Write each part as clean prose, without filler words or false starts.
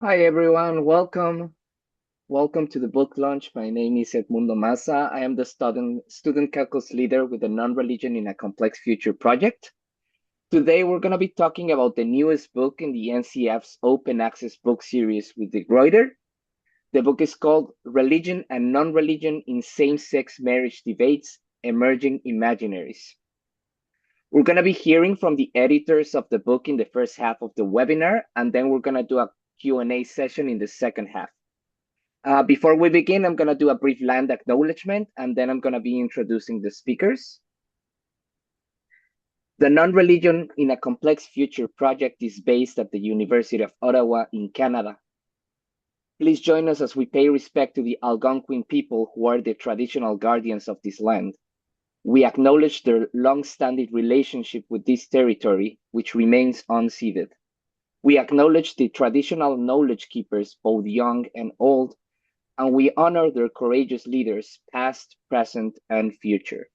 Hi everyone, welcome. Welcome to the book launch. My name is Edmundo Massa. I am the student calculus leader with the Non-Religion in a Complex Future project. Today we're going to be talking about the newest book in the NCF's open access book series with the Gruyter. The book is called Religion and Non-Religion in Same-Sex Marriage Debates, Emerging Imaginaries. We're going to be hearing from the editors of the book in the first half of the webinar, and then we're going to do a Q&A session in the second half. Before we begin, I'm going to do a brief land acknowledgement, and then I'm going to be introducing the speakers. The Non-Religion in a Complex Future project is based at the University of Ottawa in Canada. Please join us as we pay respect to the Algonquin people who are the traditional guardians of this land. We acknowledge their long-standing relationship with this territory, which remains unceded. We acknowledge the traditional knowledge keepers, both young and old, and we honor their courageous leaders, past, present, and future.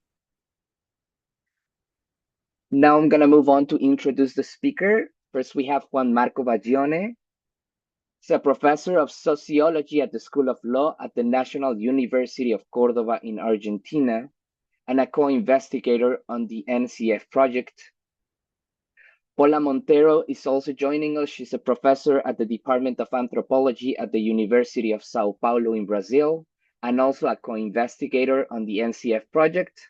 Now I'm going to move on to introduce the speaker. First, we have Juan Marco Baglione. He's a professor of sociology at the School of Law at the National University of Córdoba in Argentina, and a co-investigator on the NCF project. Paula Montero is also joining us. She's a professor at the Department of Anthropology at the University of Sao Paulo in Brazil, and also a co-investigator on the NCF project.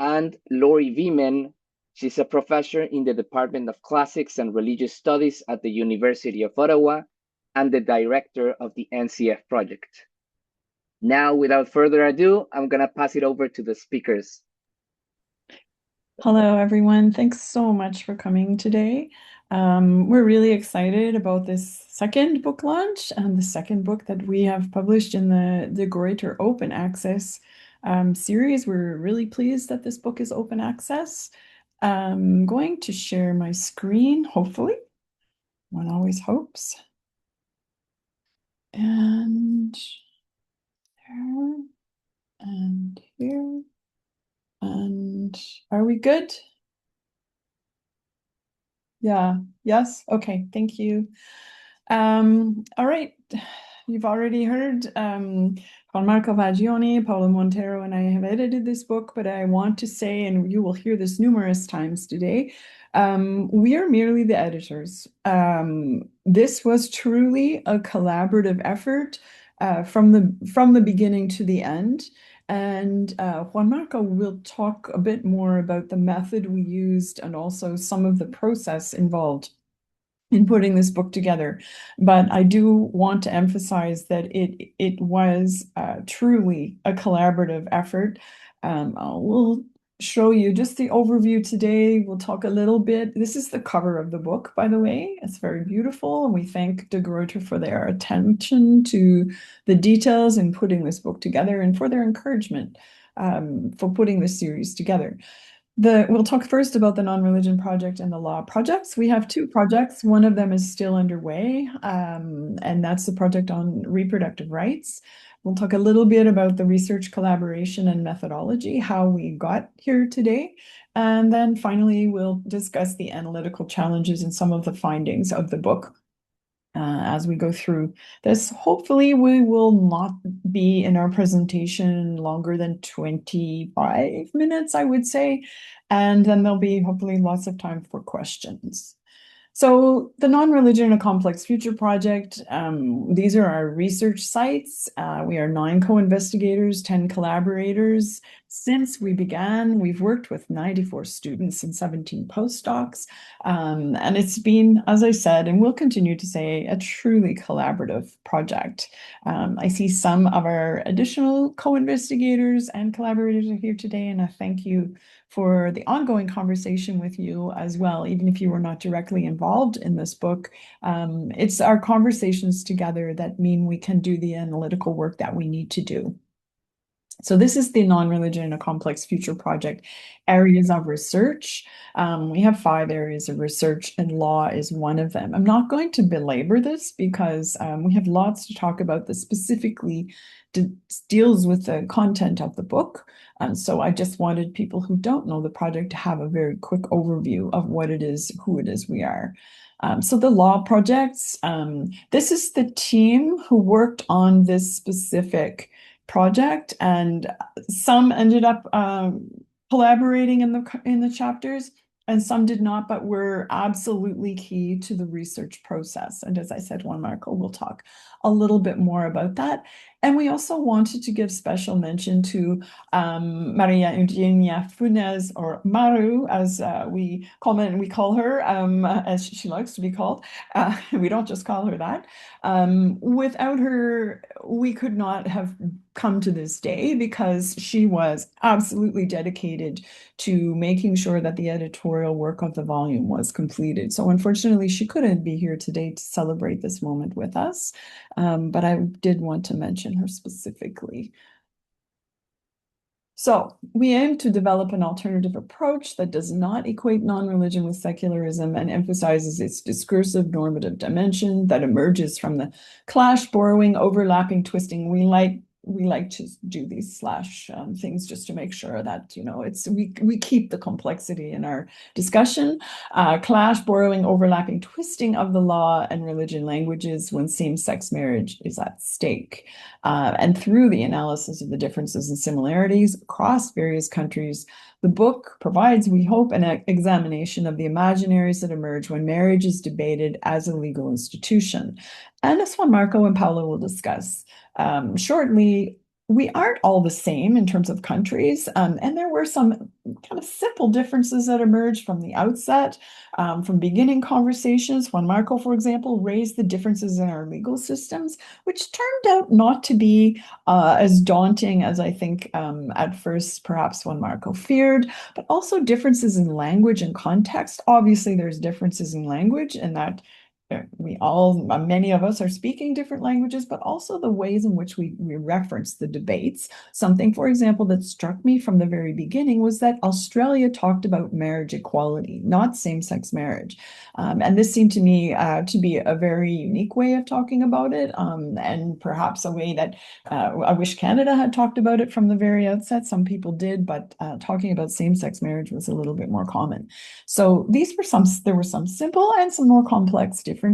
And Lori Wieman, she's a professor in the Department of Classics and Religious Studies at the University of Ottawa and the director of the NCF project. Now, without further ado, I'm going to pass it over to the speakers. Hello, everyone. Thanks so much for coming today. We're really excited about this second book launch and the second book that we have published in the Gruyter Open Access series. We're really pleased that this book is open access. I'm going to share my screen, hopefully. One always hopes. And there, and here. And are we good? Yeah, yes. Okay, thank you. All right. You've already heard Juan Marco Baglione, Paolo Montero, and I have edited this book, but I want to say, and you will hear this numerous times today, we are merely the editors. This was truly a collaborative effort from the beginning to the end. And Juan Marco will talk a bit more about the method we used and also some of the process involved in putting this book together. But I do want to emphasize that it was truly a collaborative effort. We'll show you just the overview today. We'll talk a little bit. This is the cover of the book, by the way. It's very beautiful, and we thank de Gruyter for their attention to the details in putting this book together and for their encouragement for putting this series together. We'll talk first about the Non-Religion project and the law projects. We have two projects. One of them is still underway, and that's the project on reproductive rights. We'll talk a little bit about the research collaboration and methodology, how we got here today. And then finally, we'll discuss the analytical challenges and some of the findings of the book as we go through this. Hopefully, we will not be in our presentation longer than 25 minutes, I would say. And then there'll be hopefully lots of time for questions. So the Non-Religion in a Complex Future project, these are our research sites. We are 9 co-investigators, 10 collaborators. Since we began, we've worked with 94 students and 17 postdocs. And it's been, as I said, and will continue to say, a truly collaborative project. I see some of our additional co-investigators and collaborators are here today, and I thank you for the ongoing conversation with you as well, even if you were not directly involved in this book. It's our conversations together that mean we can do the analytical work that we need to do. So this is the Non-Religion in a Complex Future Project areas of research. We have 5 areas of research, and law is one of them. I'm not going to belabor this because we have lots to talk about that specifically deals with the content of the book. So I just wanted people who don't know the project to have a very quick overview of what it is, who it is we are. So the law projects, this is the team who worked on this specific project, and some ended up collaborating in the chapters, and some did not, but were absolutely key to the research process. And as I said, Juan Marco will talk a little bit more about that. And we also wanted to give special mention to Maria Eugenia Funes, or Maru, as we call her, as she likes to be called. We don't just call her that. Without her, we could not have come to this day because she was absolutely dedicated to making sure that the editorial work of the volume was completed. So unfortunately, she couldn't be here today to celebrate this moment with us, but I did want to mention her specifically. So we aim to develop an alternative approach that does not equate non-religion with secularism and emphasizes its discursive normative dimension that emerges from the clash, borrowing, overlapping, twisting. We like to do these slash things just to make sure that we keep the complexity in our discussion. Clash, borrowing, overlapping, twisting of the law and religion languages when same-sex marriage is at stake. And through the analysis of the differences and similarities across various countries, the book provides, we hope, an examination of the imaginaries that emerge when marriage is debated as a legal institution. And as Juan Marco and Paula will discuss shortly, we aren't all the same in terms of countries, and there were some kind of simple differences that emerged from the outset, from beginning conversations. Juan Marco, for example, raised the differences in our legal systems, which turned out not to be as daunting as I think at first perhaps Juan Marco feared, but also differences in language and context. Obviously, there's differences in language, and that many of us are speaking different languages, but also the ways in which we reference the debates. Something, for example, that struck me from the very beginning was that Australia talked about marriage equality, not same-sex marriage. And this seemed to me to be a very unique way of talking about it, and perhaps a way that I wish Canada had talked about it from the very outset. Some people did, but talking about same-sex marriage was a little bit more common. So there were some simple and some more complex differences,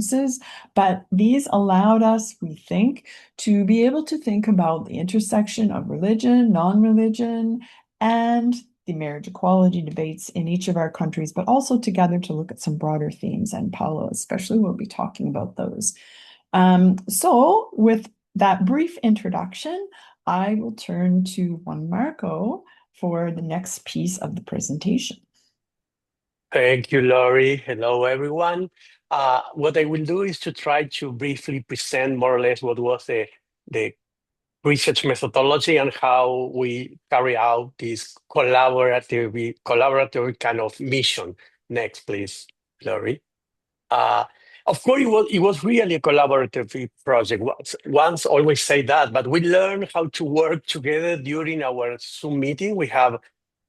but these allowed us, we think, to be able to think about the intersection of religion, non-religion, and the marriage equality debates in each of our countries, but also together to look at some broader themes. And Paolo especially will be talking about those. So with that brief introduction, I will turn to Juan Marco for the next piece of the presentation. Thank you, Laurie. Hello, everyone. What I will do is to try to briefly present more or less what was the research methodology and how we carry out this collaborative kind of mission. Next, please, Laurie. Uh, of course, it was really a collaborative project. Once always say that, but we learned how to work together during our Zoom meeting. We have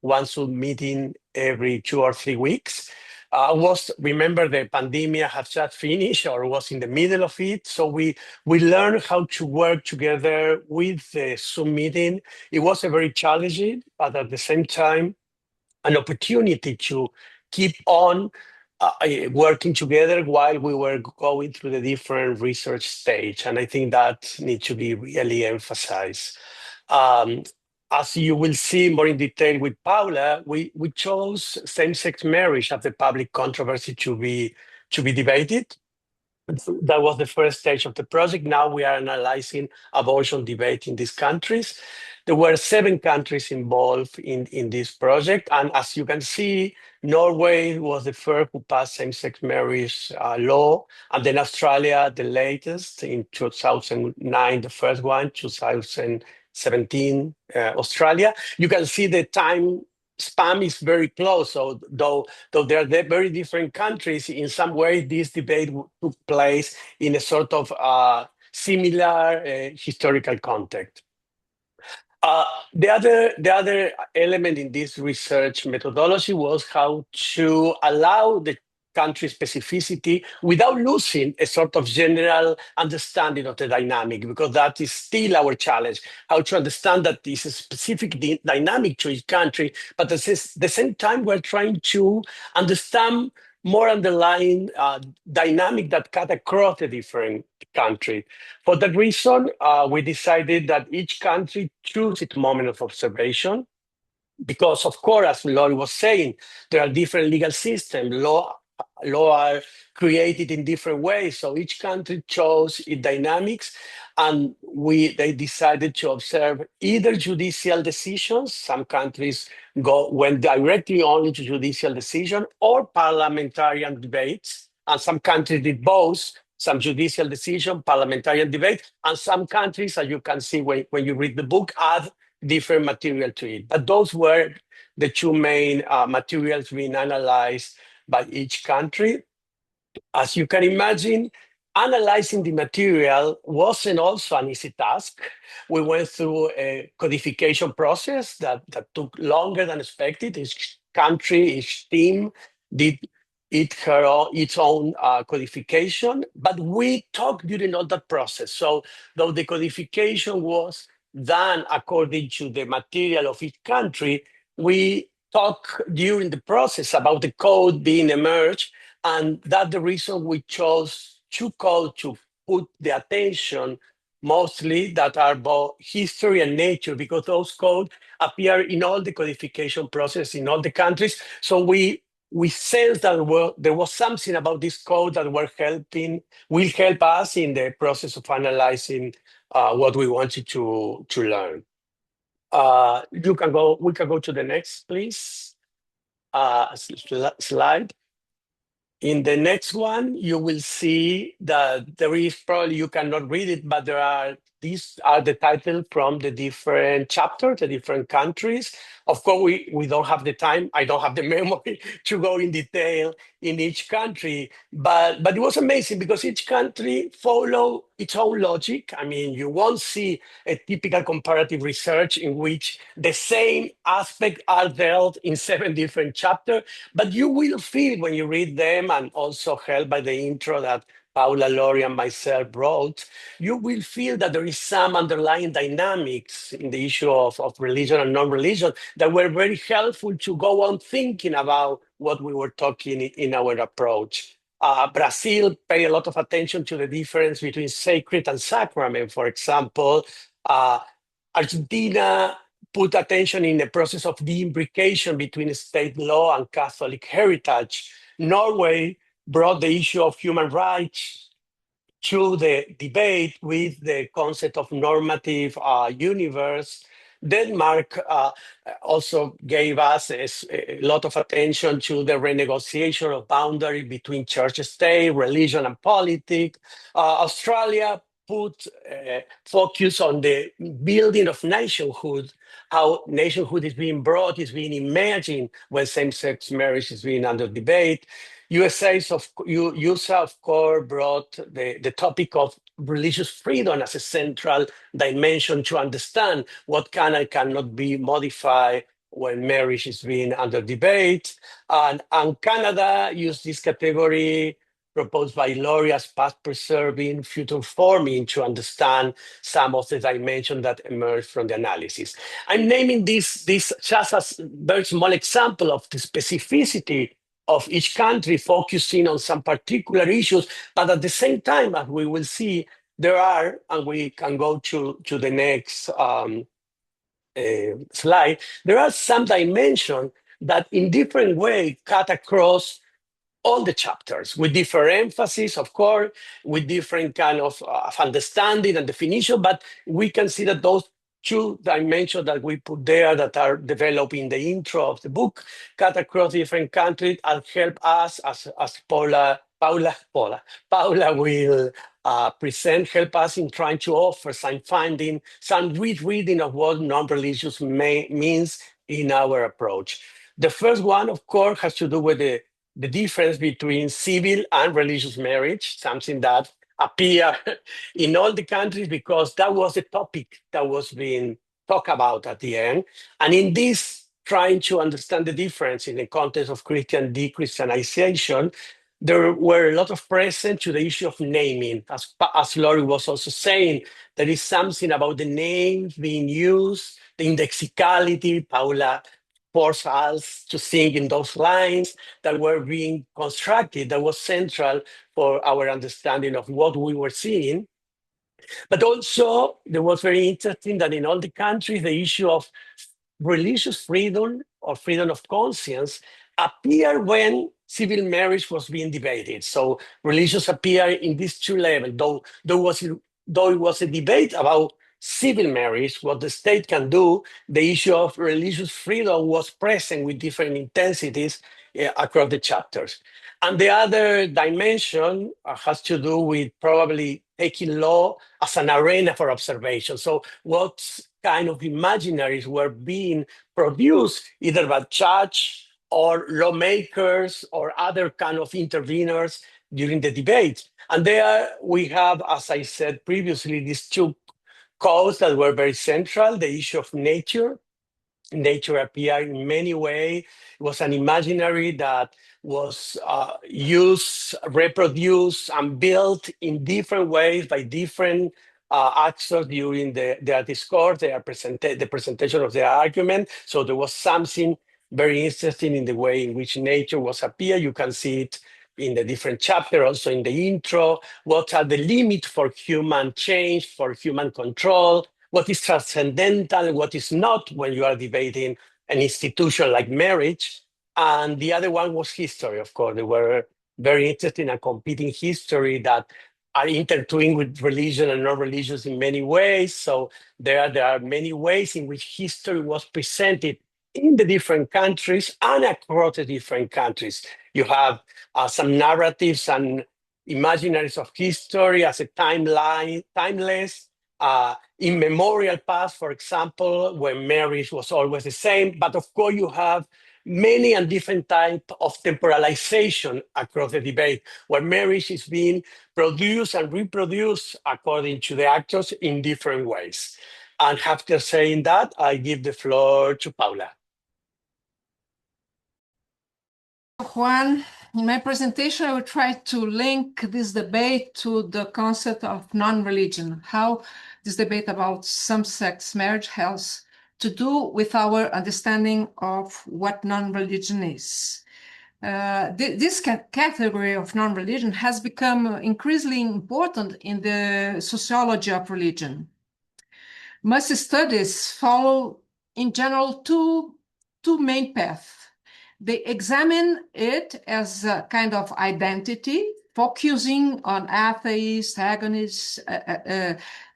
one Zoom meeting every 2 or 3 weeks. Remember the pandemic has just finished or was in the middle of it, so we learned how to work together with the Zoom meeting. It was a very challenging, but at the same time, an opportunity to keep on working together while we were going through the different research stage. And I think that needs to be really emphasized. Um, as you will see more in detail with Paula, we chose same-sex marriage as the public controversy to be debated. That was the first stage of the project. Now we are analyzing abortion debate in these countries. There were 7 countries involved in this project. And as you can see, Norway was the first who passed same-sex marriage law. And then Australia, the latest in 2009, the first one, 2017, Australia. You can see the time span is very close. So though they are very different countries, in some way this debate took place in a sort of similar historical context. The other element in this research methodology was how to allow the country specificity without losing a sort of general understanding of the dynamic, because that is still our challenge, how to understand that this is specific dynamic to each country, but at the same time, we're trying to understand more underlying dynamic that cut across the different countries. For that reason, we decided that each country choose its moment of observation, because, of course, as Lori was saying, there are different legal systems. Law are created in different ways, so each country chose its dynamics, and they decided to observe either judicial decisions. Some countries went directly only to judicial decision, or parliamentarian debates, and some countries did both. Some judicial decision, parliamentarian debate, and some countries, as you can see when you read the book, add different material to it. But those were the two main materials being analyzed by each country. As you can imagine, analyzing the material wasn't also an easy task. We went through a codification process that took longer than expected. Each country, each team did its own codification, but we talked during all that process. So though the codification was done according to the material of each country, we talk during the process about the code being emerged, and that's the reason we chose two codes to put the attention mostly, that are both history and nature, because those codes appear in all the codification process in all the countries. So we sensed that there was something about this code that will help us in the process of analyzing what we wanted to learn. We can go to the next, please. Slide. In the next one, you will see that there is, probably you cannot read it, but these are the titles from the different chapters, the different countries. Of course, we don't have the time. I don't have the memory to go in detail in each country, but it was amazing because each country follow its own logic. I mean, you won't see a typical comparative research in which the same aspects are dealt in 7 different chapters, but you will feel when you read them, and also helped by the intro that Paula, Lori, and myself wrote, you will feel that there is some underlying dynamics in the issue of religion and non-religion that were very helpful to go on thinking about what we were talking in our approach. Brazil paid a lot of attention to the difference between sacred and sacrament, for example. Argentina put attention in the process of deimbrication between state law and Catholic heritage. Norway brought the issue of human rights to the debate with the concept of normative universe. Denmark also gave us a lot of attention to the renegotiation of boundary between church, state, religion, and politics. Australia put focus on the building of nationhood, how nationhood is being imagined when same-sex marriage is being under debate. USA, of course, brought the topic of religious freedom as a central dimension to understand what can and cannot be modified when marriage is being under debate. And Canada used this category proposed by Lori as past preserving, future forming, to understand some of the dimensions that emerge from the analysis. I'm naming this just as a very small example of the specificity of each country, focusing on some particular issues, but at the same time, as we will see, there are, and we can go to the next slide, there are some dimensions that in different ways cut across all the chapters with different emphasis, of course, with different kind of understanding and definition, but we can see that those 2 dimensions that we put there that are developed in the intro of the book cut across different countries and help us, as Paula will present, help us in trying to offer some rereading of what non-religious means in our approach. The first one, of course, has to do with the difference between civil and religious marriage, something that appeared in all the countries because that was the topic that was being talk about at the end. And in this, trying to understand the difference in the context of Christian de-Christianization, there were a lot of present to the issue of naming. As Laurie was also saying, there is something about the names being used, the indexicality. Paula forced us to sing in those lines that were being constructed, that was central for our understanding of what we were seeing. But also, there was very interesting that in all the countries, the issue of religious freedom or freedom of conscience appeared when civil marriage was being debated. So religious appear in these two levels, though it was a debate about civil marriage, what the state can do, the issue of religious freedom was present with different intensities across the chapters. And the other dimension has to do with probably taking law as an arena for observation. So what kind of imaginaries were being produced either by judge or lawmakers or other kind of interveners during the debate. And there we have, as I said previously, these two codes that were very central, the issue of nature. Nature appeared in many ways. It was an imaginary that was used, reproduced, and built in different ways by different actors during their discourse, the presentation of their argument. So there was something very interesting in the way in which nature was appear. You can see it in the different chapter, also in the intro. What are the limits for human change, for human control? What is transcendental, what is not when you are debating an institution like marriage. And the other one was history, of course. They were very interested in a competing history that are intertwined with religion and non-religious in many ways. So there are many ways in which history was presented in the different countries and across the different countries. You have some narratives and imaginaries of history as a timeline, timeless, immemorial past, for example, when marriage was always the same. But of course, you have many and different types of temporalization across the debate, where marriage is being produced and reproduced according to the actors in different ways. And after saying that, I give the floor to Paula. Juan, in my presentation, I will try to link this debate to the concept of non-religion, how this debate about same-sex marriage has to do with our understanding of what non-religion is. This category of non-religion has become increasingly important in the sociology of religion. Most studies follow, in general, two main paths. They examine it as a kind of identity, focusing on atheists,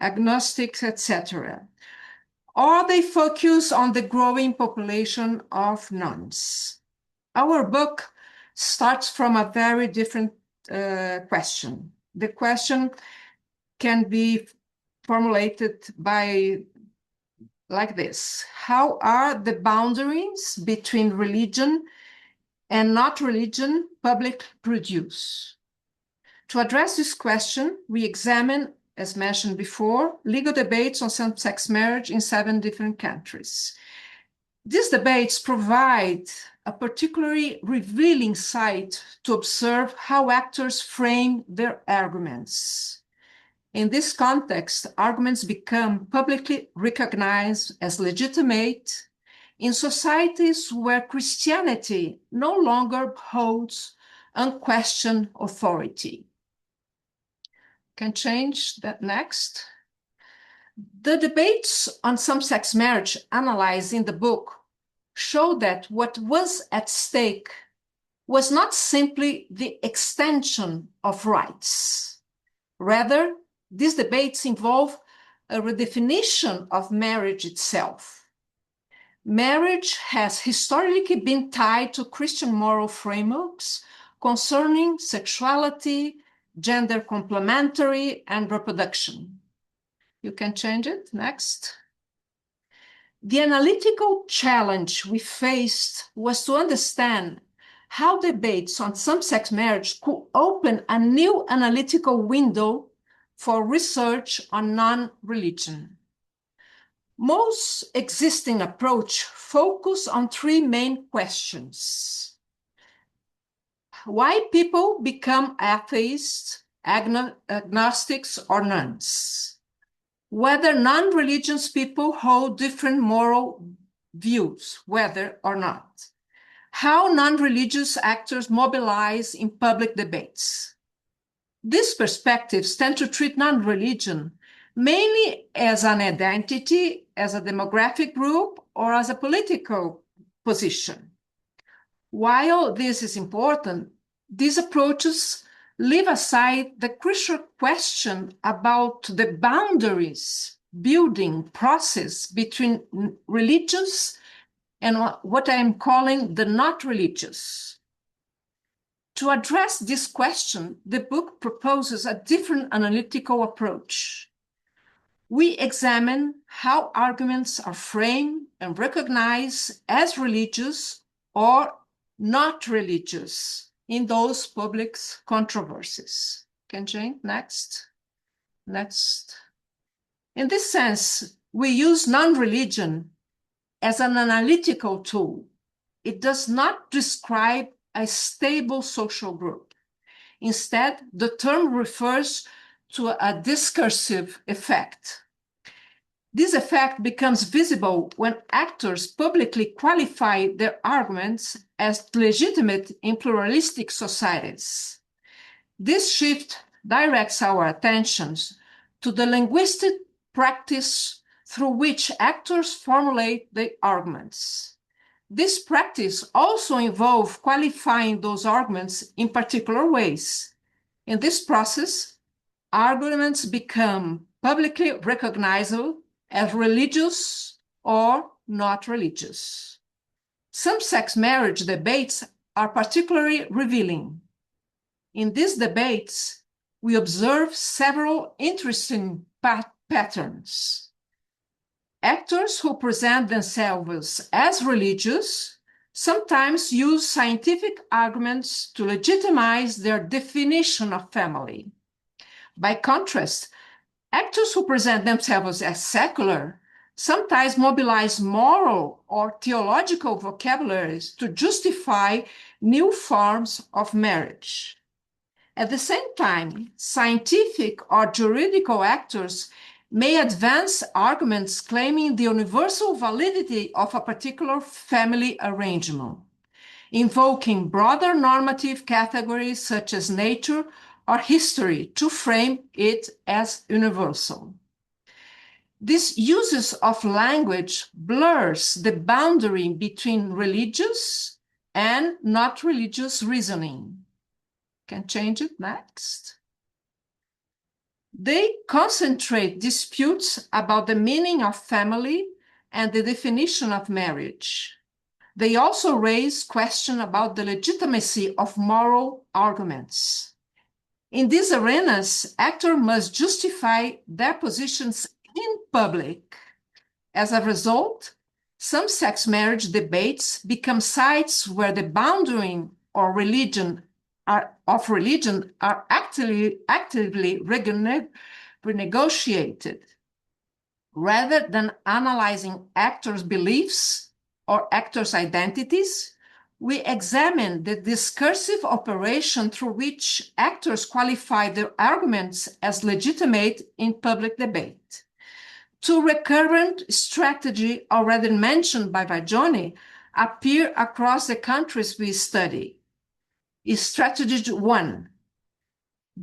agnostics, etc. Or they focus on the growing population of nuns. Our book starts from a very different question. The question can be formulated like this: how are the boundaries between religion and not religion public produce? To address this question, we examine, as mentioned before, legal debates on same-sex marriage in 7 different countries. These debates provide a particularly revealing sight to observe how actors frame their arguments. In this context, arguments become publicly recognized as legitimate in societies where Christianity no longer holds unquestioned authority. Can change that next. The debates on same-sex marriage analyzed in the book show that what was at stake was not simply the extension of rights. Rather, these debates involve a redefinition of marriage itself. Marriage has historically been tied to Christian moral frameworks concerning sexuality, gender complementary, and reproduction. You can change it, next. The analytical challenge we faced was to understand how debates on same-sex marriage could open a new analytical window for research on non-religion. Most existing approach focus on three main questions. Why people become atheists, agnostics, or nuns? Whether non-religious people hold different moral views, whether or not. How non-religious actors mobilize in public debates. These perspectives tend to treat non-religion mainly as an identity, as a demographic group, or as a political position. While this is important, these approaches leave aside the crucial question about the boundaries building process between religious and what I am calling the not religious. To address this question, the book proposes a different analytical approach. We examine how arguments are framed and recognized as religious or not religious in those public controversies. Can Jane, next. In this sense, we use non-religion as an analytical tool. It does not describe a stable social group. Instead, the term refers to a discursive effect. This effect becomes visible when actors publicly qualify their arguments as legitimate in pluralistic societies. This shift directs our attentions to the linguistic practice through which actors formulate their arguments. This practice also involves qualifying those arguments in particular ways. In this process, arguments become publicly recognizable as religious or not religious. Some sex marriage debates are particularly revealing. In these debates, we observe several interesting patterns. Actors who present themselves as religious sometimes use scientific arguments to legitimize their definition of family. By contrast, actors who present themselves as secular sometimes mobilize moral or theological vocabularies to justify new forms of marriage. At the same time, scientific or juridical actors may advance arguments claiming the universal validity of a particular family arrangement, invoking broader normative categories such as nature or history to frame it as universal. This uses of language blurs the boundary between religious and not religious reasoning. Can change it next. They concentrate disputes about the meaning of family and the definition of marriage. They also raise questions about the legitimacy of moral arguments. In these arenas, actors must justify their positions in public. As a result, some sex marriage debates become sites where the boundary or religion are actively renegotiated. Rather than analyzing actors' beliefs or actors' identities, we examine the discursive operation through which actors qualify their arguments as legitimate in public debate. Two recurrent strategies already mentioned by Vagioni appear across the countries we study. Strategy 1,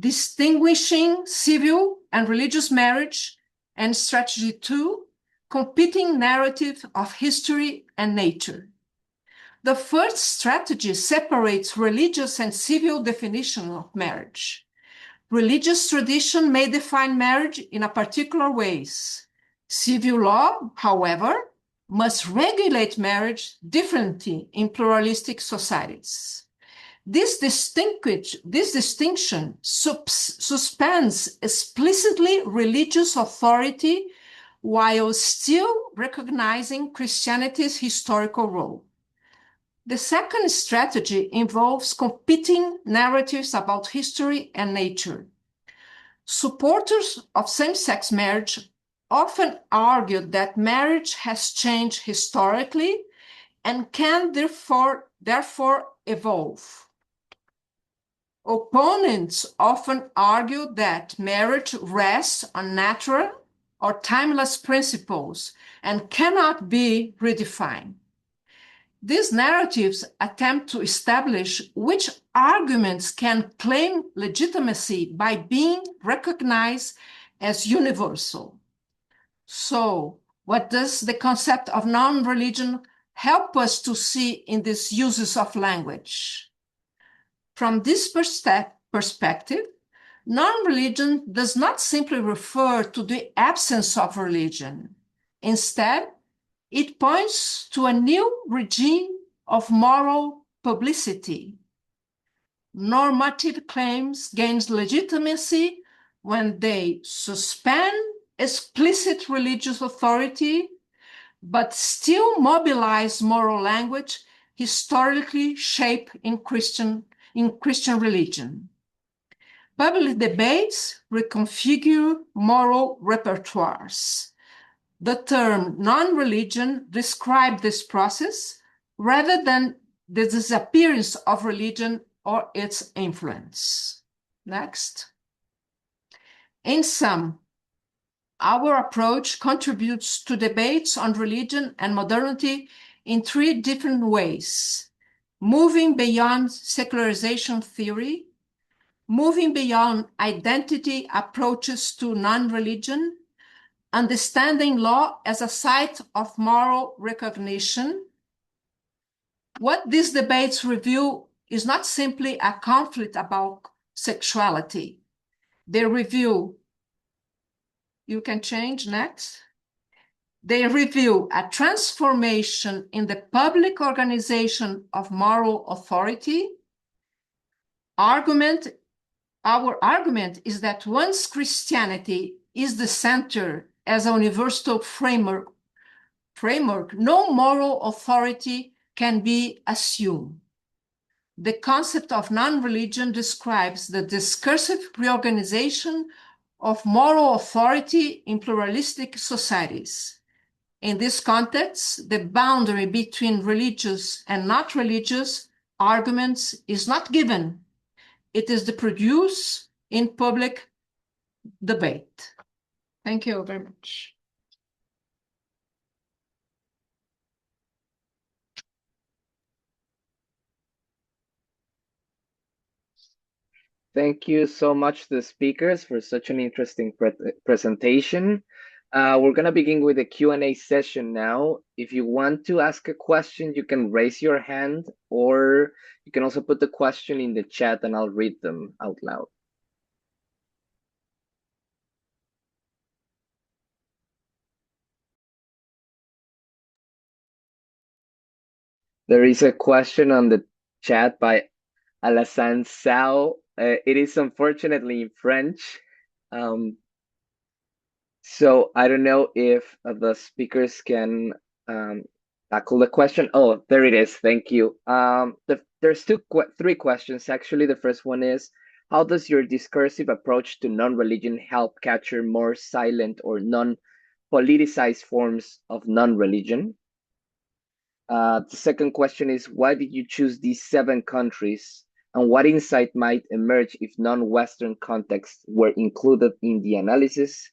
distinguishing civil and religious marriage, and strategy 2, competing narrative of history and nature. The first strategy separates religious and civil definition of marriage. Religious tradition may define marriage in a particular ways. Civil law, however, must regulate marriage differently in pluralistic societies. This distinction suspends explicitly religious authority while still recognizing Christianity's historical role. The second strategy involves competing narratives about history and nature. Supporters of same-sex marriage often argued that marriage has changed historically and can therefore evolve. Opponents often argue that marriage rests on natural or timeless principles and cannot be redefined. These narratives attempt to establish which arguments can claim legitimacy by being recognized as universal. So, what does the concept of non-religion help us to see in these uses of language? From this perspective, non-religion does not simply refer to the absence of religion. Instead, it points to a new regime of moral publicity. Normative claims gain legitimacy when they suspend explicit religious authority, but still mobilize moral language historically shaped in Christian religion. Public debates reconfigure moral repertoires. The term non-religion describes this process rather than the disappearance of religion or its influence. Next. In sum, our approach contributes to debates on religion and modernity in three different ways: moving beyond secularization theory, moving beyond identity approaches to non-religion, understanding law as a site of moral recognition. What these debates reveal is not simply a conflict about sexuality. They reveal, you can change next. They reveal a transformation in the public organization of moral authority. Our argument is that once Christianity is the center as a universal framework, no moral authority can be assumed. The concept of non-religion describes the discursive reorganization of moral authority in pluralistic societies. In this context, the boundary between religious and not religious arguments is not given. It is produced in public debate. Thank you very much. Thank you so much to the speakers for such an interesting presentation. We're going to begin with a Q&A session now. If you want to ask a question, you can raise your hand, or you can also put the question in the chat and I'll read them out loud. There is a question on the chat by Alassane Sao. It is unfortunately in French. So I don't know if the speakers can tackle the question. Oh, there it is. Thank you. There's three questions actually. The first one is, how does your discursive approach to non-religion help capture more silent or non-politicized forms of non-religion? The second question is, why did you choose these 7 countries, and what insight might emerge if non-Western contexts were included in the analysis?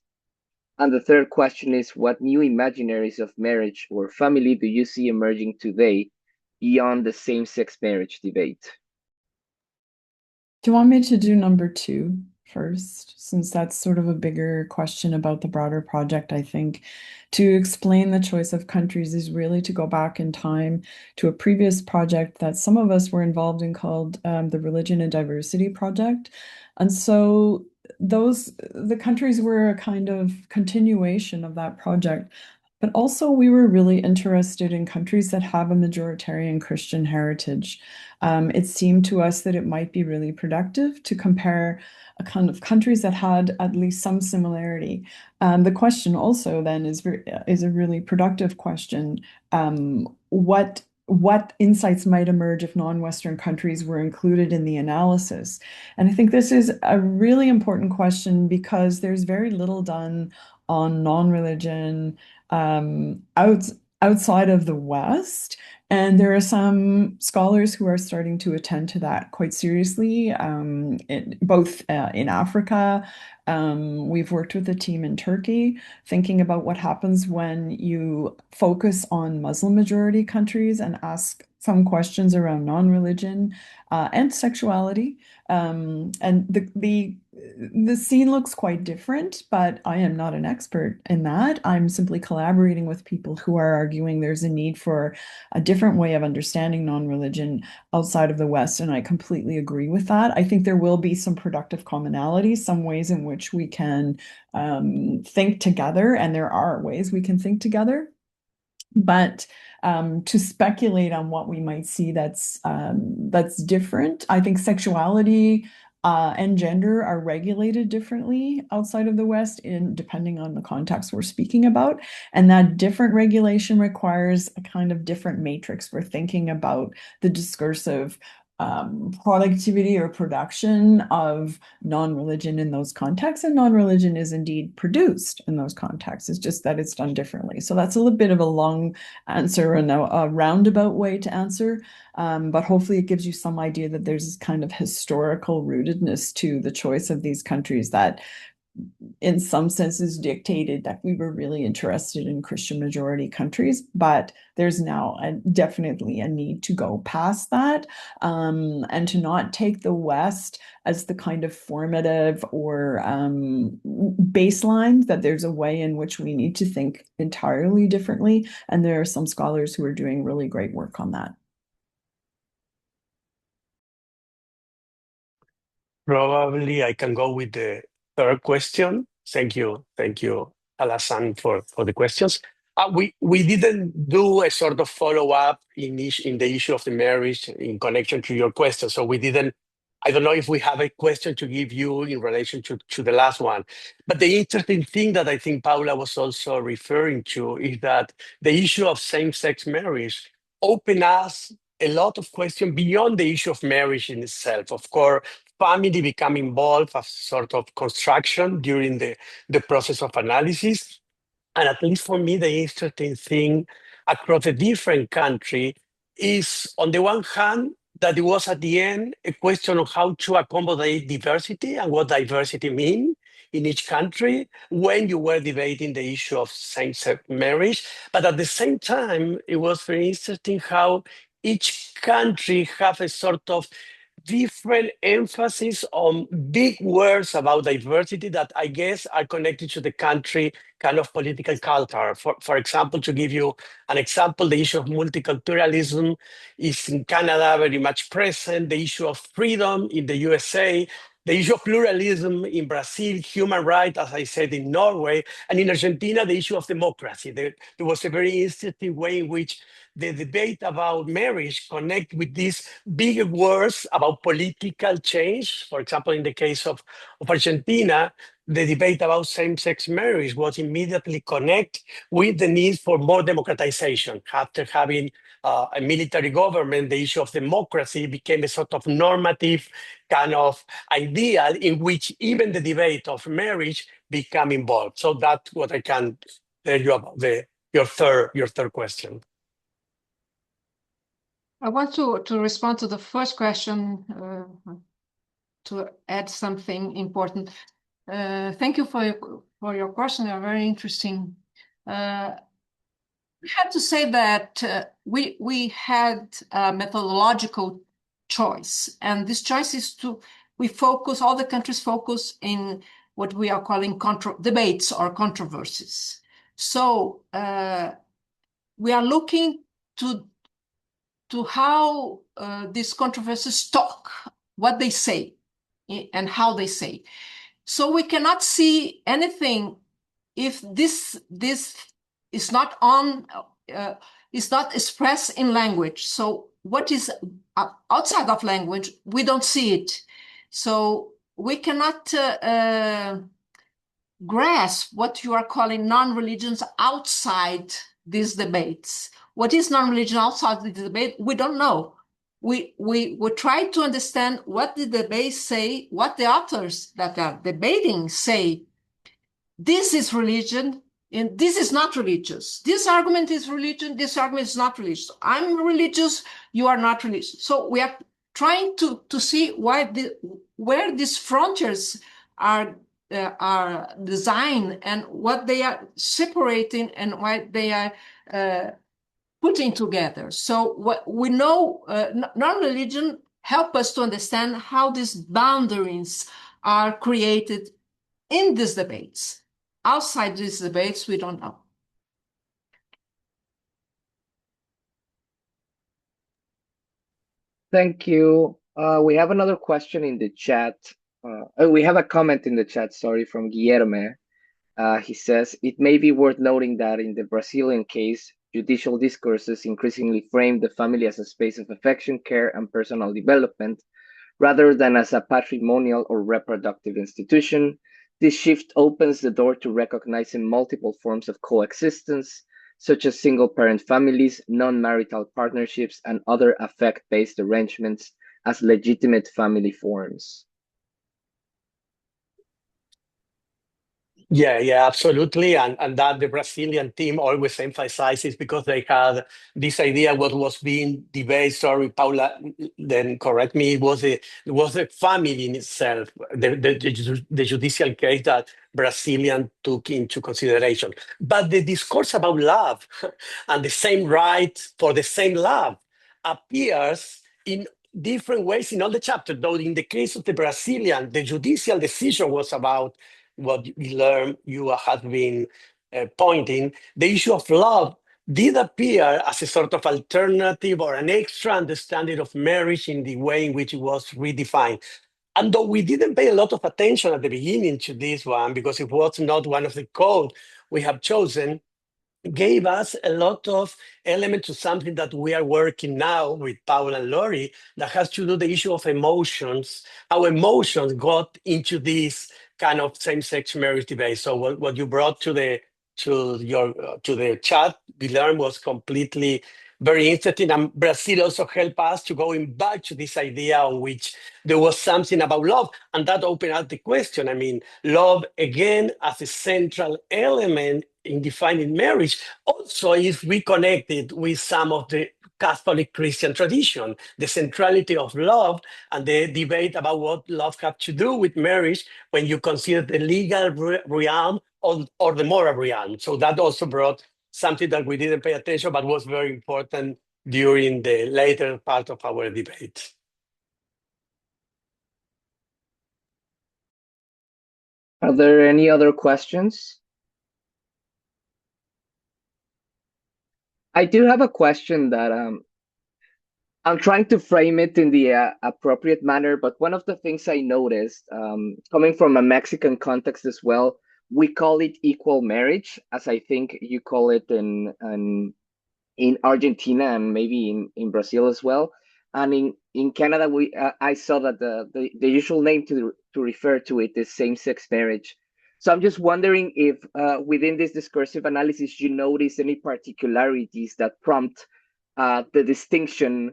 And the third question is, what new imaginaries of marriage or family do you see emerging today beyond the same-sex marriage debate? Do you want me to do number 2 first, since that's sort of a bigger question about the broader project? I think to explain the choice of countries is really to go back in time to a previous project that some of us were involved in called the Religion and Diversity Project. And so the countries were a kind of continuation of that project. But also, we were really interested in countries that have a majoritarian Christian heritage. It seemed to us that it might be really productive to compare a kind of countries that had at least some similarity. The question also then is a really productive question. What insights might emerge if non-Western countries were included in the analysis? And I think this is a really important question because there's very little done on non-religion outside of the West. And there are some scholars who are starting to attend to that quite seriously, both in Africa. We've worked with a team in Turkey, thinking about what happens when you focus on Muslim majority countries and ask some questions around non-religion and sexuality. And the scene looks quite different, but I am not an expert in that. I'm simply collaborating with people who are arguing there's a need for a different way of understanding non-religion outside of the West, and I completely agree with that. I think there will be some productive commonalities, some ways in which we can think together, and there are ways we can think together. But to speculate on what we might see that's different, I think sexuality and gender are regulated differently outside of the West depending on the context we're speaking about. And that different regulation requires a kind of different matrix for thinking about the discursive productivity or production of non-religion in those contexts, and non-religion is indeed produced in those contexts. It's just that it's done differently. So that's a little bit of a long answer and a roundabout way to answer, but hopefully it gives you some idea that there's this kind of historical rootedness to the choice of these countries that in some senses dictated that we were really interested in Christian majority countries, but there's now definitely a need to go past that and to not take the West as the kind of formative or baseline, that there's a way in which we need to think entirely differently. And there are some scholars who are doing really great work on that. Probably I can go with the third question. Thank you, Alassane, for the questions. We didn't do a sort of follow-up in the issue of the marriage in connection to your question. So we didn't, I don't know if we have a question to give you in relation to the last one. But the interesting thing that I think Paula was also referring to is that the issue of same-sex marriage opened us a lot of questions beyond the issue of marriage in itself. Of course, family become involved as sort of construction during the process of analysis. And at least for me, the interesting thing across a different country is, on the one hand, that it was at the end a question of how to accommodate diversity and what diversity means in each country when you were debating the issue of same-sex marriage. But at the same time, it was very interesting how each country have a sort of different emphasis on big words about diversity that I guess are connected to the country kind of political culture. For example, to give you an example, the issue of multiculturalism is in Canada very much present, the issue of freedom in the USA, the issue of pluralism in Brazil, human rights, as I said, in Norway, and in Argentina, the issue of democracy. There was a very interesting way in which the debate about marriage connect with these big words about political change. For example, in the case of Argentina, the debate about same-sex marriage was immediately connect with the need for more democratization. After having a military government, the issue of democracy became a sort of normative kind of ideal in which even the debate of marriage became involved. So that's what I can tell you about your third question. I want to respond to the first question, to add something important. Thank you for your question. They're very interesting. We have to say that we had a methodological choice, and this choice is all the countries focus in what we are calling debates or controversies. So we are looking to how these controversies talk, what they say, and how they say. So we cannot see anything if this is not expressed in language. So what is outside of language, we don't see it. So we cannot grasp what you are calling non-religions outside these debates. What is non-religion outside the debate? We don't know. We try to understand what the debates say, what the authors that are debating say. this is religion and this is not religious. This argument is religion, this argument is not religious. I'm religious, you are not religious. So we are trying to see where these frontiers are designed and what they are separating and why they are putting together. So what we know, non-religion help us to understand how these boundaries are created in these debates. Outside these debates, we don't know. Thank you. We have another question in the chat. We have a comment in the chat, sorry, from Guillermo. He says, it may be worth noting that in the Brazilian case, judicial discourses increasingly frame the family as a space of affection, care, and personal development, rather than as a patrimonial or reproductive institution. This shift opens the door to recognizing multiple forms of coexistence, such as single-parent families, non-marital partnerships, and other affect-based arrangements as legitimate family forms. Yeah, absolutely. And that the Brazilian team always emphasizes because they had this idea what was being debated. Sorry, Paula, then correct me. It was the family in itself, the judicial case that Brazilian took into consideration. But the discourse about love and the same right for the same love appears in different ways in all the chapters. Though in the case of the Brazilian, the judicial decision was about what we learned, you have been pointing, the issue of love did appear as a sort of alternative or an extra understanding of marriage in the way in which it was redefined. And though we didn't pay a lot of attention at the beginning to this one, because it was not one of the code we have chosen, gave us a lot of elements to something that we are working now with Paul and Lori that has to do the issue of emotions, how emotions got into this kind of same-sex marriage debate. So what you brought to the chat, we learned was completely very interesting. And Brazil also helped us to going back to this idea on which there was something about love. And that opened up the question. I mean, love, again, as a central element in defining marriage, also is reconnected with some of the Catholic Christian tradition, the centrality of love and the debate about what love have to do with marriage when you consider the legal realm or the moral realm. So that also brought something that we didn't pay attention, but was very important during the later part of our debate. Are there any other questions? I do have a question that I'm trying to frame it in the appropriate manner, but one of the things I noticed, coming from a Mexican context as well, we call it equal marriage, as I think you call it in Argentina and maybe in Brazil as well. And in Canada, I saw that the usual name to refer to it is same-sex marriage. So I'm just wondering if within this discursive analysis, you notice any particularities that prompt the distinction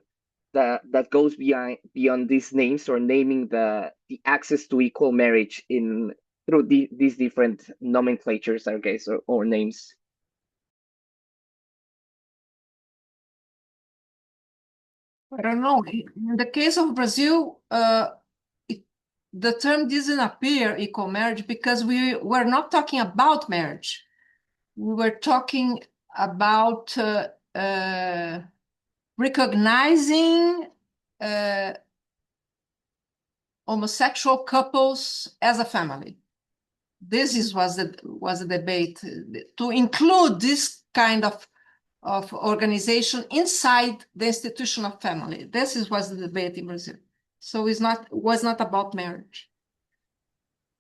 that goes beyond these names, or naming the access to equal marriage through these different nomenclatures, I guess, or names. I don't know. In the case of Brazil, the term doesn't appear equal marriage because we were not talking about marriage. We were talking about recognizing homosexual couples as a family. This was the debate to include this kind of organization inside the institution of family. Was the debate in Brazil. So was not about marriage.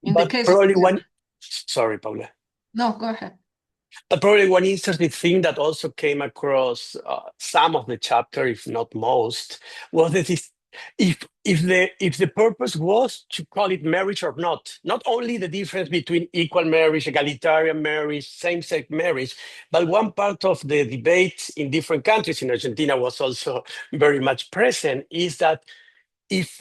In but the case probably of one, sorry, Paula. No, go ahead. But probably one interesting thing that also came across some of the chapter, if not most, was that if the purpose was to call it marriage or not only the difference between equal marriage, egalitarian marriage, same-sex marriage, but one part of the debate in different countries, in Argentina was also very much present, is that if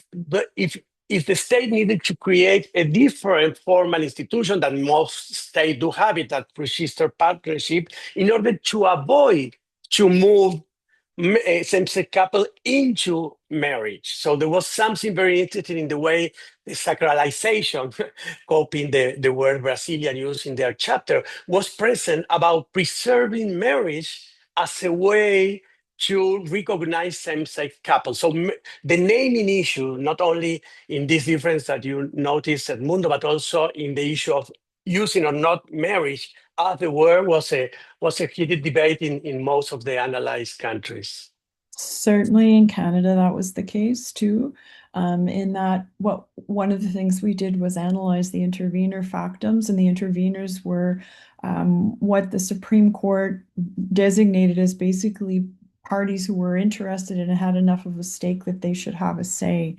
if the state needed to create a different formal institution that most states do have it, that registered partnership, in order to avoid to move same-sex couple into marriage. So there was something very interesting in the way the sacralization, copying the word Brazilian used in their chapter, was present about preserving marriage as a way to recognize same-sex couples. So the naming issue, not only in this difference that you noticed at Mundo, but also in the issue of using or not marriage as the word was a heated debate in most of the analyzed countries. Certainly in Canada, that was the case too. In that, one of the things we did was analyze the intervenor factums, and the intervenors were what the Supreme Court designated as basically parties who were interested and had enough of a stake that they should have a say.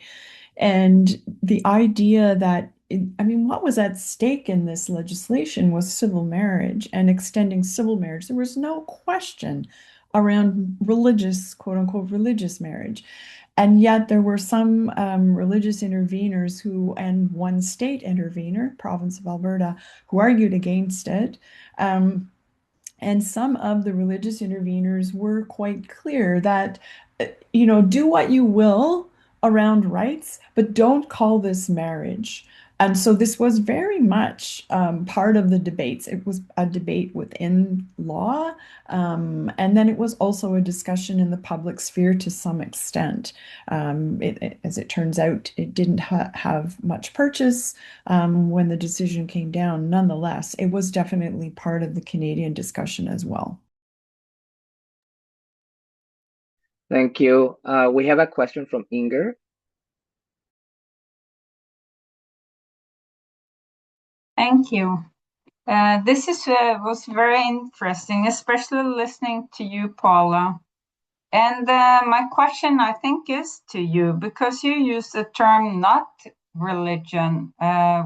And the idea that, what was at stake in this legislation was civil marriage and extending civil marriage. There was no question around religious, quote unquote, religious marriage. And yet there were some religious interveners and one state intervener, province of Alberta, who argued against it. And some of the religious interveners were quite clear that, do what you will around rights, but don't call this marriage. And so this was very much part of the debates. It was a debate within law, and then it was also a discussion in the public sphere to some extent. As it turns out, it didn't have much purchase when the decision came down. Nonetheless, it was definitely part of the Canadian discussion as well. Thank you. We have a question from Inger. Thank you. This was very interesting, especially listening to you, Paula. And my question, I think, is to you, because you use the term not religion.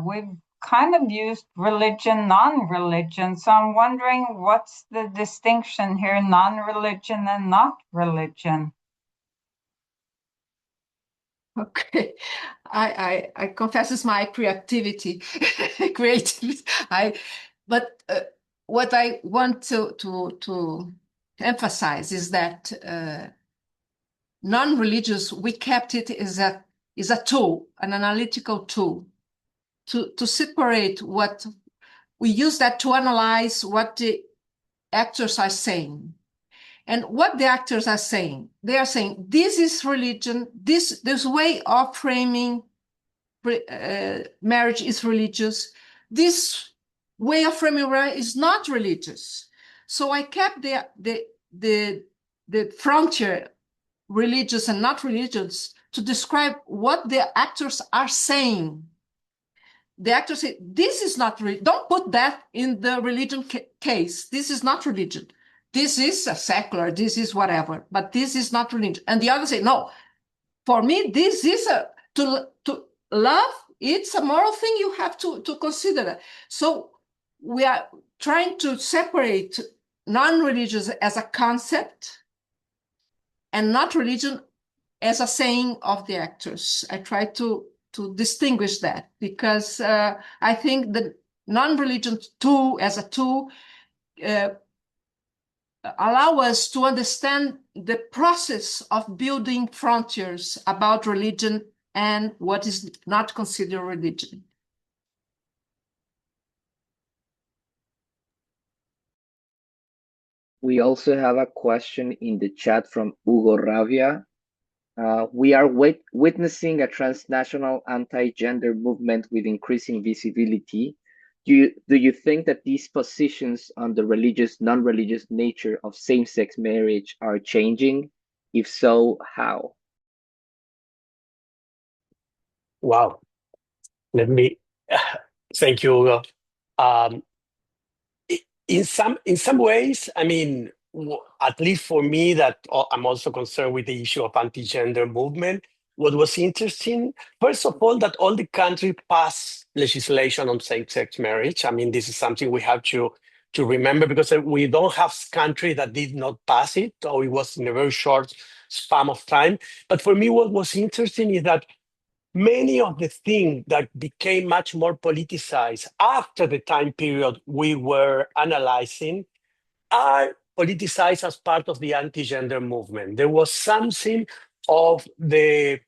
We've kind of used religion, non-religion. So I'm wondering what's the distinction here, non-religion and not religion? Okay, I confess it's my creativity, creativity. But what I want to emphasize is that non-religious, we kept it as a tool, an analytical tool, to separate what we use that to analyze what the actors are saying. And what the actors are saying, they are saying, this is religion, this way of framing marriage is religious, this way of framing marriage is not religious. So I kept the frontier, religious and not religious, to describe what the actors are saying. The actors say, this is not religion. Don't put that in the religion case. This is not religion. This is a secular, this is whatever, but this is not religion. And the others say, no, for me, this is to love, it's a moral thing you have to consider. So we are trying to separate non-religious as a concept and not religion as a saying of the actors. I try to distinguish that because I think the non-religion tool as a tool allow us to understand the process of building frontiers about religion and what is not considered religion. We also have a question in the chat from Hugo Ravia. We are witnessing a transnational anti-gender movement with increasing visibility. Do you think that these positions on the religious, non-religious nature of same-sex marriage are changing? If so, how? Wow. Thank you, Hugo. In some ways, at least for me, that I'm also concerned with the issue of anti-gender movement. What was interesting, first of all, that all the countries passed legislation on same-sex marriage. This is something we have to remember, because we don't have country that did not pass it, or it was in a very short span of time. But for me, what was interesting is that many of the things that became much more politicized after the time period we were analyzing are politicized as part of the anti-gender movement. Of the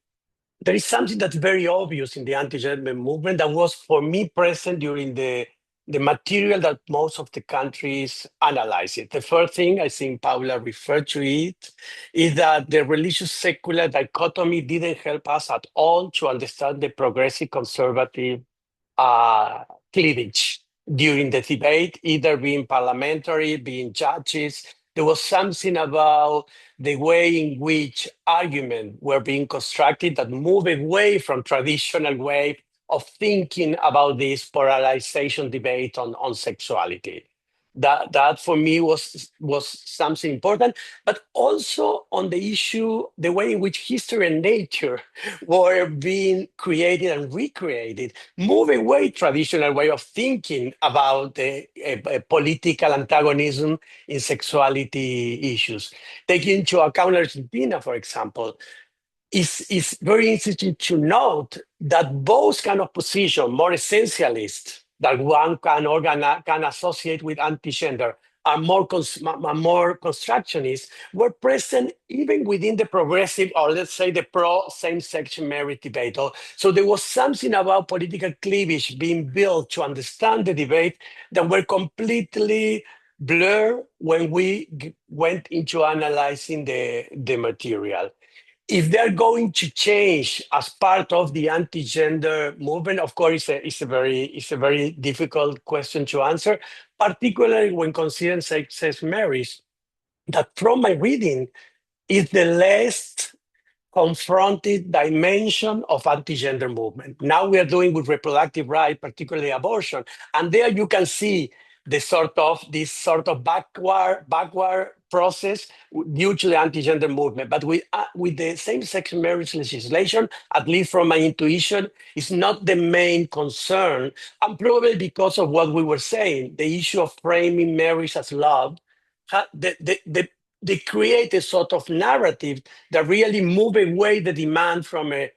there is something that's very obvious in the anti-gender movement that was for me present during the material that most of the countries analyze it. The first thing, I think Paula referred to it, is that the religious secular dichotomy didn't help us at all to understand the progressive conservative uh, cleavage during the debate, either being parliamentary, being judges. There was something about the way in which arguments were being constructed that moved away from traditional way of thinking about this polarization debate on sexuality. That for me was something important, but also on the issue, the way in which history and nature were being created and recreated, move away traditional way of thinking about the political antagonism in sexuality issues. Taking into account Argentina, for example, it's very interesting to note that both kind of position, more essentialist, that one can associate with anti-gender, are more constructionist, were present even within the progressive, or let's say the pro same-sex marriage debate. So there was something about political cleavage being built to understand the debate that were completely blurred when we went into analyzing the material. If they're going to change as part of the anti-gender movement, of course, it's a very difficult question to answer, particularly when considering same-sex marriage. That, from my reading, is the less confronted dimension of anti-gender movement. Now we are doing with reproductive rights, particularly abortion, and there you can see this sort of backward process due to the anti-gender movement. But with the same-sex marriage legislation, at least from my intuition, is not the main concern, and probably because of what we were saying, the issue of framing marriage as love. They create a sort of narrative that really move away the demand from a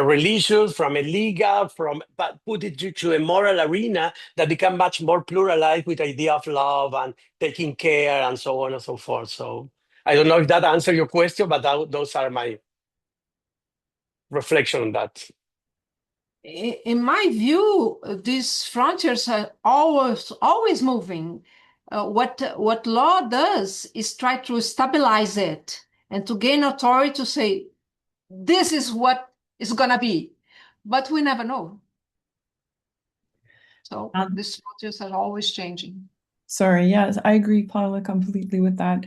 religious, from a legal, but put it to a moral arena that become much more pluralized with the idea of love and taking care and so on and so forth. So I don't know if that answers your question, but those are my reflection on that. In my view, these frontiers are always moving. What law does is try to stabilize it and to gain authority to say, this is what it's going to be. But we never know. So these frontiers are always changing. Sorry, yes, I agree, Paula, completely with that.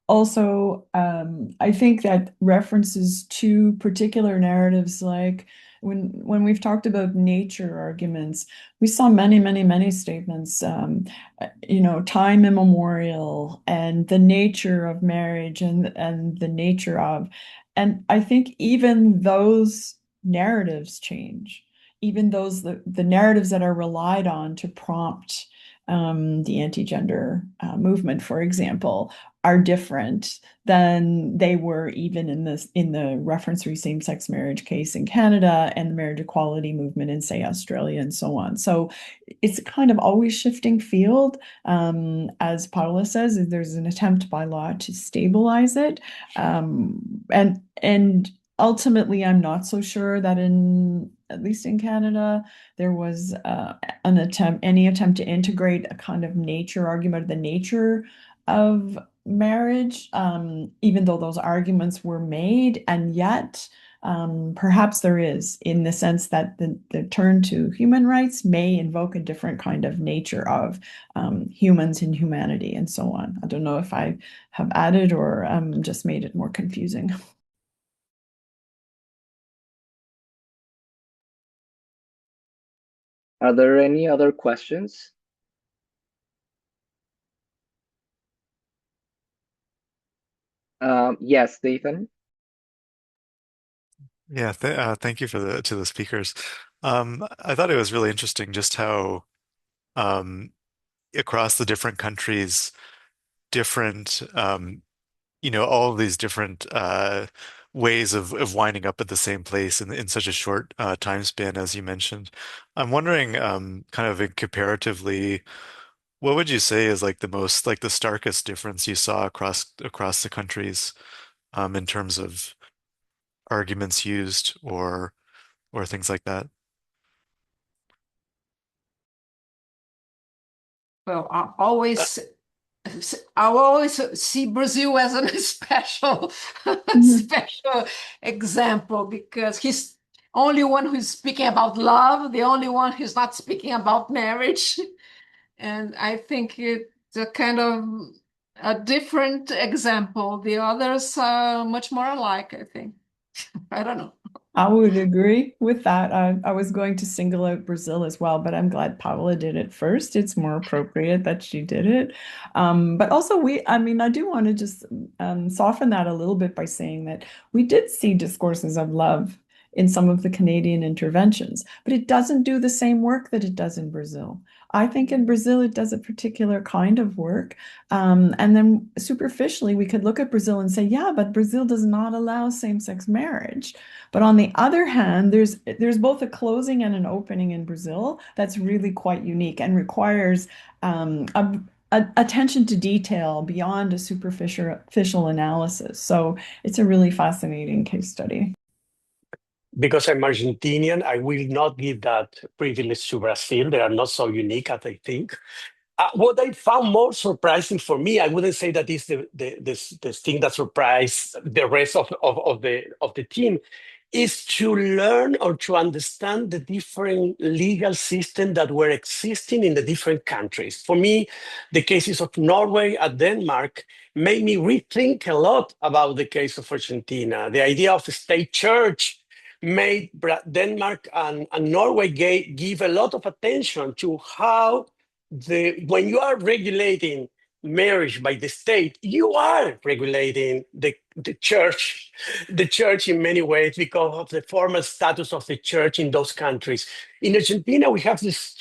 Also, I think that references to particular narratives, like when we've talked about nature arguments, we saw many statements, time immemorial, and the nature of marriage, and the nature of, and I think even those narratives change, even the narratives that are relied on to prompt the anti-gender movement, for example, are different than they were even in the reference-free same-sex marriage case in Canada and the marriage equality movement in, say, Australia and so on. So it's a kind of always shifting field. As Paula says, there's an attempt by law to stabilize it. And ultimately, I'm not so sure that at least in Canada, there was any attempt to integrate a kind of nature argument, the nature of marriage, even though those arguments were made, and yet perhaps there is, in the sense that the turn to human rights may invoke a different kind of nature of humans and humanity and so on. I don't know if I have added or just made it more confusing. Are there any other questions? Yes, Nathan. Yeah, thank you to the speakers. I thought it was really interesting just how across the different countries, different all of these different ways of winding up at the same place in such a short time span as you mentioned. I'm wondering, kind of comparatively, what would you say is like the most like the starkest difference you saw across the countries in terms of arguments used or things like that? Well, Uh, I always see Brazil as a special, Mhm. special example because he's only one who's speaking about love, the only one who's not speaking about marriage. And I think it's a kind of a different example. The others are much more alike, I think. I don't know. I would agree with that. I was going to single out Brazil as well, but I'm glad Paula did it first. It's more appropriate that she did it. But also, I mean, I do want to just soften that a little bit by saying that we did see discourses of love in some of the Canadian interventions, but it doesn't do the same work that it does in Brazil. I think in Brazil, it does a particular kind of work. And then superficially, we could look at Brazil and say, yeah, but Brazil does not allow same-sex marriage. But on the other hand, there's both a closing and an opening in Brazil that's really quite unique and requires attention to detail beyond a superficial analysis. So it's a really fascinating case study. because I'm Argentinian, I will not give that privilege to Brazil. They are not so unique as I think. What I found more surprising for me, I wouldn't say that is the thing that surprised the rest of the team, is to learn or to understand the different legal systems that were existing in the different countries. For me, the cases of Norway and Denmark made me rethink a lot about the case of Argentina. The idea of a state church made Denmark and Norway give a lot of attention to how when you are regulating marriage by the state, you are regulating the church in many ways because of the formal status of the church in those countries. In Argentina, we have this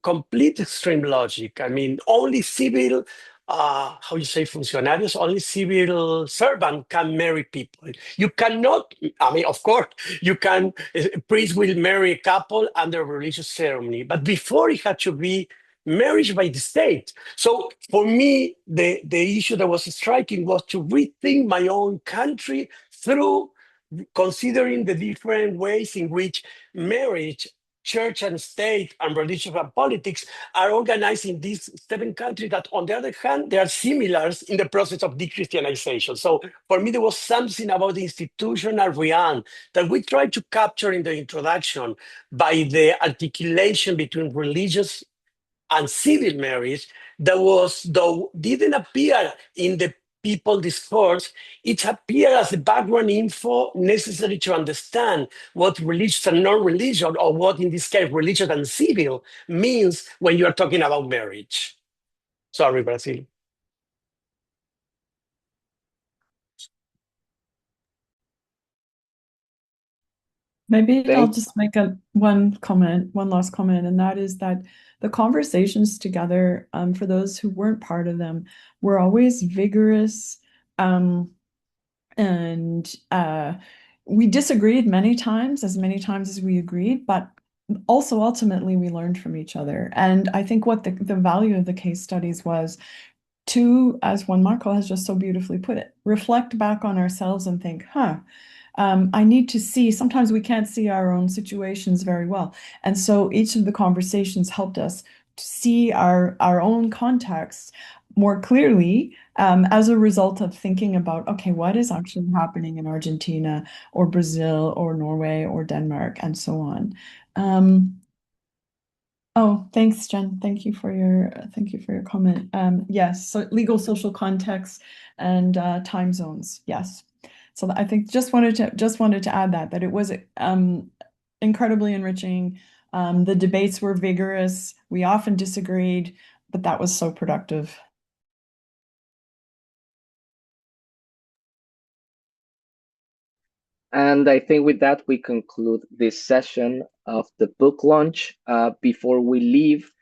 complete extreme logic. I mean, only civil, how you say, funcionarios, only civil servant can marry people. You cannot, I mean, of course, you can, a priest will marry a couple under a religious ceremony, but before it had to be marriage by the state. So for me, the issue that was striking was to rethink my own country through considering the different ways in which marriage, church and state, and religion and politics are organized in these seven countries that, on the other hand, they are similar in the process of de-Christianization. So for me, there was something about the institutional realm that we tried to capture in the introduction by the articulation between religious and civil marriage that was, though didn't appear in the people discourse, it appeared as the background info necessary to understand what religion and non-religion, or what in this case religion and civil, means when you are talking about marriage. Sorry, Brazil. Maybe I'll Thank just make one last comment, and that is that the conversations together, for those who weren't part of them, were always vigorous, and we disagreed many times as we agreed, but also ultimately we learned from each other. And I think what the value of the case studies was to, as Juan Marco has just so beautifully put it, reflect back on ourselves and think, I need to see, sometimes we can't see our own situations very well. And so each of the conversations helped us to see our own context more clearly, as a result of thinking about, okay, what is actually happening in Argentina or Brazil or Norway or Denmark and so on. Oh, thanks, Jen. Thank you for your comment. Yes, so legal social context and time zones. Yes. So I think just wanted to add that it was incredibly enriching. The debates were vigorous. We often disagreed, but that was so productive. And I think with that, we conclude this session of the book launch. Before we leave,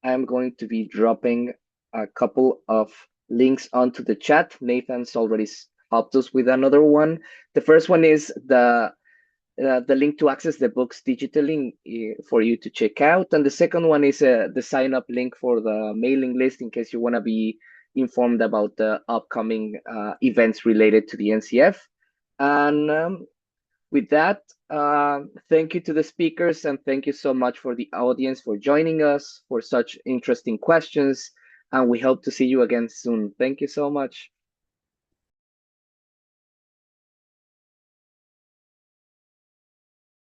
I'm going to be dropping a couple of links onto the chat. Nathan's already helped us with another one. The first one is the link to access the books digitally for you to check out. And the second one is the sign up link for the mailing list in case you want to be informed about the upcoming events related to the NCF. And with that, thank you to the speakers, and thank you so much for the audience for joining us, for such interesting questions. And we hope to see you again soon. Thank you so much.